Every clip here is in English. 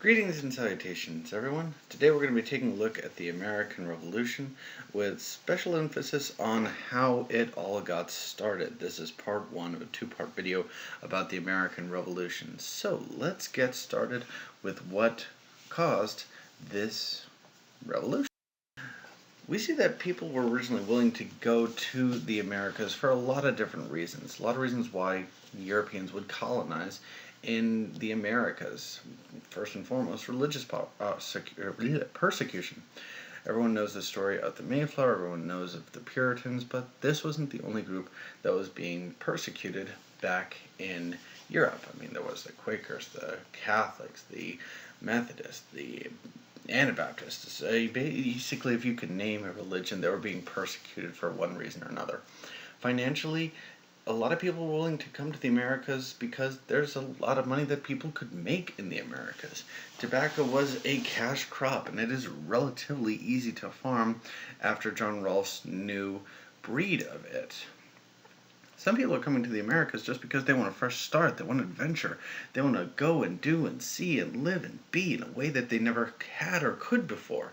Greetings and salutations, everyone. Today we're going to be taking a look at the American Revolution with special emphasis on how it all got started. This is part one of a two-part video about the American Revolution. So let's get started with what caused this revolution. We see that people were originally willing to go to the Americas for a lot of different reasons. A lot of reasons why Europeans would colonize in the Americas. First and foremost, religious persecution. Everyone knows the story of the Mayflower, everyone knows of the Puritans, but this wasn't the only group that was being persecuted back in Europe. I mean, there was the Quakers, the Catholics, the Methodists, the Anabaptists. Basically, if you could name a religion, they were being persecuted for one reason or another. Financially, a lot of people were willing to come to the Americas because there's a lot of money that people could make in the Americas. Tobacco was a cash crop, and it is relatively easy to farm after John Rolfe's new breed of it. Some people are coming to the Americas just because they want a fresh start, they want adventure, they want to go and do and see and live and be in a way that they never had or could before.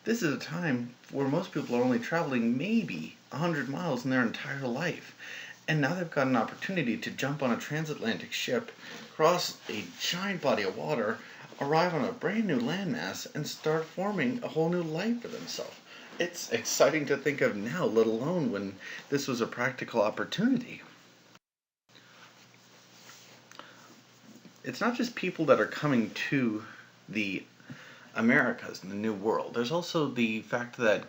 This is a time where most people are only traveling maybe 100 miles in their entire life. And now they've got an opportunity to jump on a transatlantic ship, cross a giant body of water, arrive on a brand new landmass, and start forming a whole new life for themselves. It's exciting to think of now, let alone when this was a practical opportunity. It's not just people that are coming to the Americas and the New World. There's also the fact that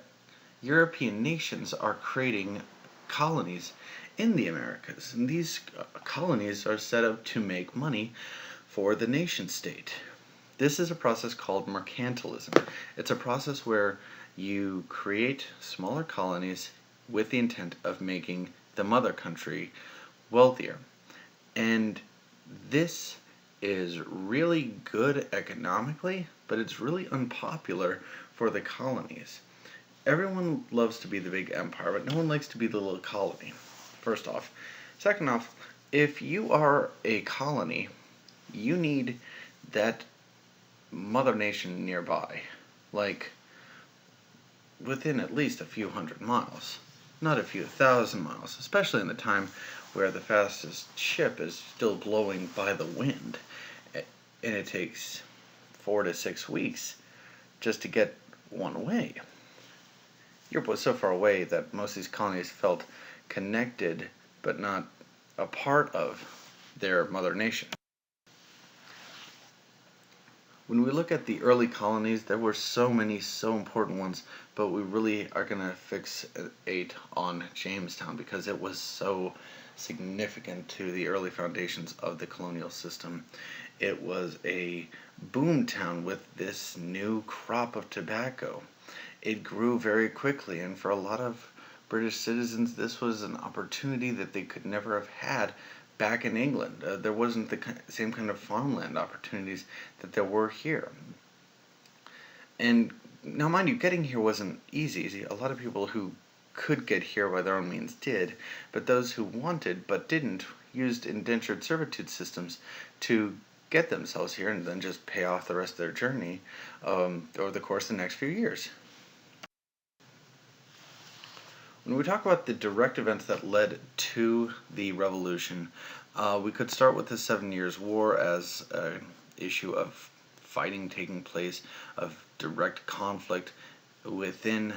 European nations are creating colonies in the Americas, and these colonies are set up to make money for the nation state. This is a process called mercantilism. It's a process where you create smaller colonies with the intent of making the mother country wealthier. And this is really good economically, but it's really unpopular for the colonies. Everyone loves to be the big empire, but no one likes to be the little colony, first off. Second off, if you are a colony, you need that mother nation nearby, like within at least a few hundred miles, not a few thousand miles, especially in the time where the fastest ship is still blowing by the wind, and it takes 4 to 6 weeks just to get one way. Europe was so far away that most of these colonies felt connected but not a part of their mother nation. When we look at the early colonies, there were so many, so important ones, but we really are going to fixate on Jamestown because it was so significant to the early foundations of the colonial system. It was a boom town with this new crop of tobacco. It grew very quickly, and for a lot of British citizens, this was an opportunity that they could never have had back in England. There wasn't the same kind of farmland opportunities that there were here. And now, mind you, getting here wasn't easy. A lot of people who could get here by their own means did, but those who wanted but didn't used indentured servitude systems to get themselves here and then just pay off the rest of their journey over the course of the next few years. When we talk about the direct events that led to the revolution, we could start with the 7 Years' War as an issue of fighting taking place, of direct conflict within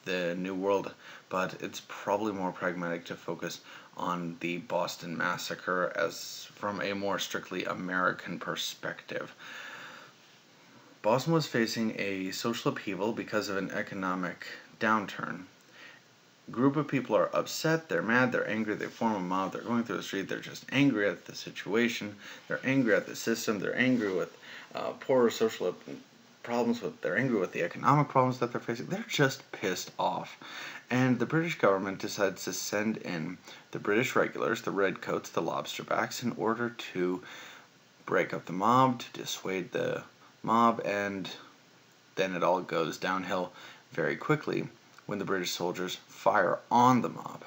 the New World, but it's probably more pragmatic to focus on the Boston Massacre as from a more strictly American perspective. Boston was facing a social upheaval because of an economic downturn. Group of people are upset, they're mad, they're angry, they form a mob, they're going through the street, they're just angry at the situation, they're angry at the system, they're angry with poorer social problems, they're angry with the economic problems that they're facing, they're just pissed off. And the British government decides to send in the British regulars, the redcoats, the lobsterbacks, in order to break up the mob, to dissuade the mob, and then it all goes downhill very quickly when the British soldiers fire on the mob.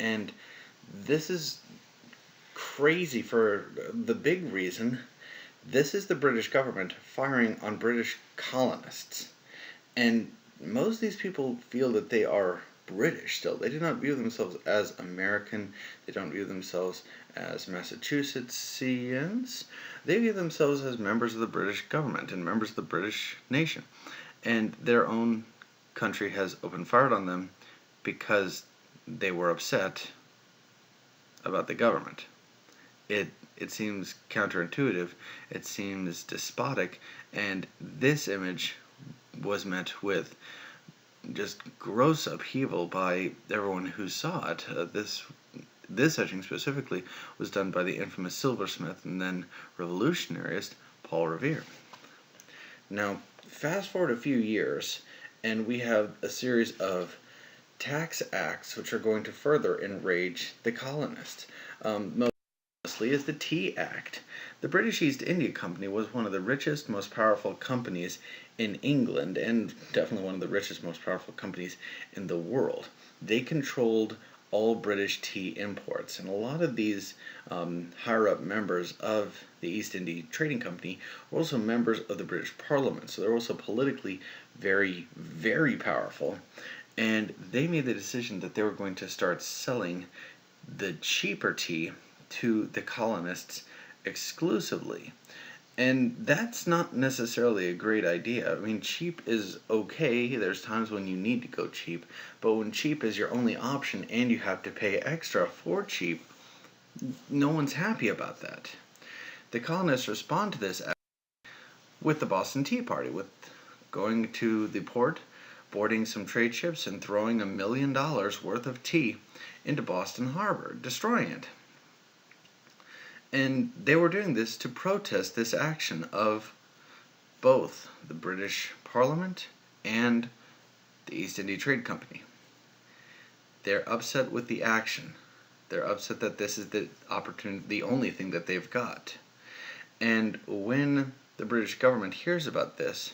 And this is crazy for the big reason This is the British government firing on British colonists. And most of these people feel that they are British still. They do not view themselves as American. They don't view themselves as Massachusettsians. They view themselves as members of the British government and members of the British nation. And their own country has opened fire on them because they were upset about the government. It seems counterintuitive, it seems despotic, and this image was met with just gross upheaval by everyone who saw it. This etching specifically was done by the infamous silversmith and then revolutionarist Paul Revere. Now, fast forward a few years, and we have a series of tax acts which are going to further enrage the colonists. Mostly is the Tea Act. The British East India Company was one of the richest, most powerful companies in England, and definitely one of the richest, most powerful companies in the world. They controlled all British tea imports, and a lot of these higher-up members of the East India Trading Company were also members of the British Parliament, so they're also politically very, very powerful. And they made the decision that they were going to start selling the cheaper tea to the colonists exclusively. And that's not necessarily a great idea. I mean, cheap is okay. There's times when you need to go cheap. But when cheap is your only option and you have to pay extra for cheap, no one's happy about that. The colonists respond to this with the Boston Tea Party, with going to the port, boarding some trade ships, and throwing $1 million worth of tea into Boston Harbor, destroying it. And they were doing this to protest this action of both the British Parliament and the East India Trade Company. They're upset with the action. They're upset that this is the opportunity, the only thing that they've got. And when the British government hears about this,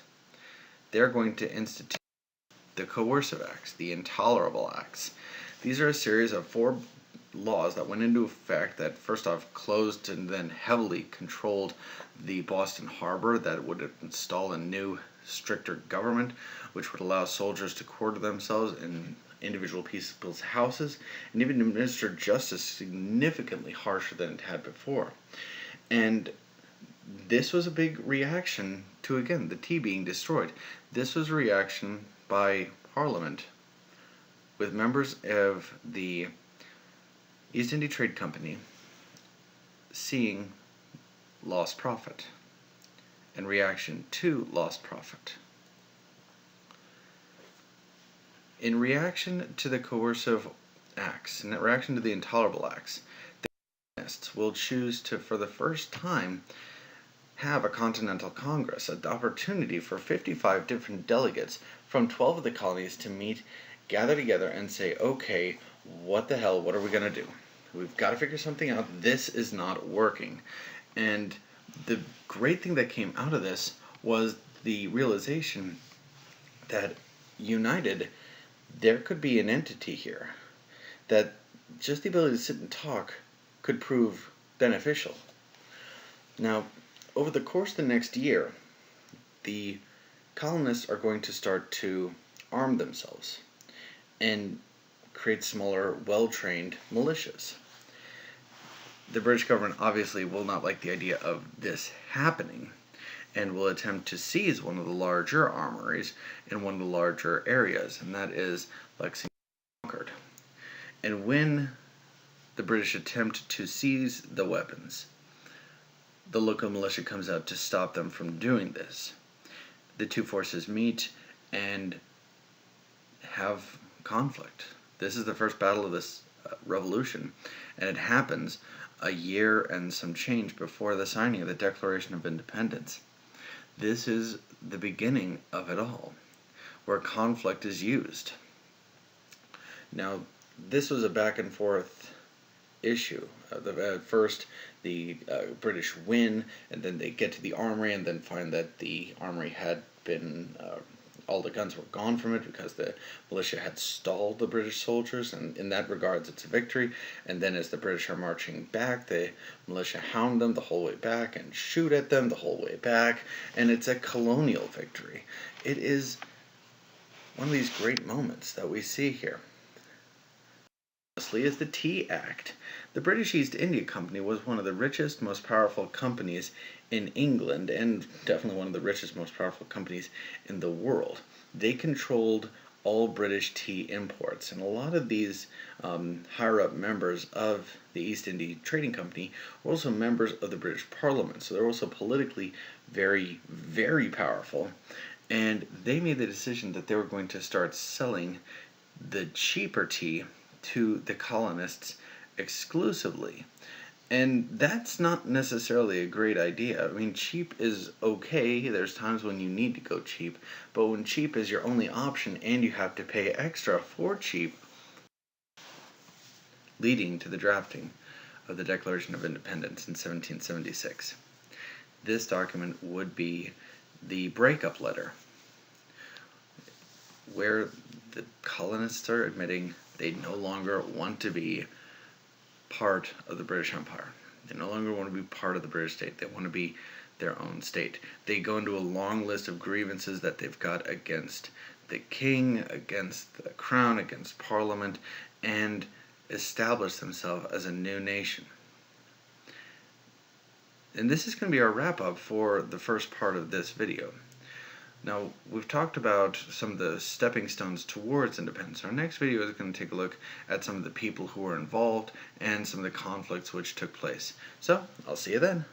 they're going to institute the Coercive Acts, the Intolerable Acts. These are a series of 4 laws that went into effect that first off closed and then heavily controlled the Boston Harbor, that would install a new, stricter government which would allow soldiers to quarter themselves in individual people's houses and even administer justice significantly harsher than it had before. And this was a big reaction to, again, the tea being destroyed. This was a reaction by Parliament with members of the East India Trade Company seeing lost profit and reaction to lost profit. In reaction to the Coercive Acts, in reaction to the Intolerable Acts, the colonists will choose to, for the first time, have a Continental Congress, an opportunity for 55 different delegates from 12 of the colonies to meet, gather together, and say, okay, what the hell, what are we going to do? We've got to figure something out. This is not working. And the great thing that came out of this was the realization that united, there could be an entity here, that just the ability to sit and talk could prove beneficial. Now, over the course of the next year, the colonists are going to start to arm themselves and create smaller, well-trained militias. The British government obviously will not like the idea of this happening and will attempt to seize one of the larger armories in one of the larger areas, and that is Lexington conquered. And when the British attempt to seize the weapons, the local militia comes out to stop them from doing this. The two forces meet and have conflict. This is the first battle of this revolution, and it happens a year and some change before the signing of the Declaration of Independence. This is the beginning of it all, where conflict is used. Now, this was a back and forth issue. At first, the British win, and then they get to the armory and then find that the armory had been all the guns were gone from it because the militia had stalled the British soldiers, and in that regards it's a victory. And then as the British are marching back, the militia hound them the whole way back and shoot at them the whole way back, and it's a colonial victory. It is one of these great moments that we see here. Is the Tea Act. The British East India Company was one of the richest, most powerful companies in England, and definitely one of the richest, most powerful companies in the world. They controlled all British tea imports, and a lot of these higher-up members of the East India Trading Company were also members of the British Parliament, so they're also politically very, very powerful, and they made the decision that they were going to start selling the cheaper tea to the colonists exclusively. And that's not necessarily a great idea. I mean, cheap is okay. There's times when you need to go cheap. But when cheap is your only option and you have to pay extra for cheap, leading to the drafting of the Declaration of Independence in 1776. This document would be the breakup letter, where the colonists are admitting they no longer want to be part of the British Empire. They no longer want to be part of the British state. They want to be their own state. They go into a long list of grievances that they've got against the king, against the crown, against Parliament, and establish themselves as a new nation. And this is going to be our wrap-up for the first part of this video. Now, we've talked about some of the stepping stones towards independence. Our next video is going to take a look at some of the people who were involved and some of the conflicts which took place. So, I'll see you then.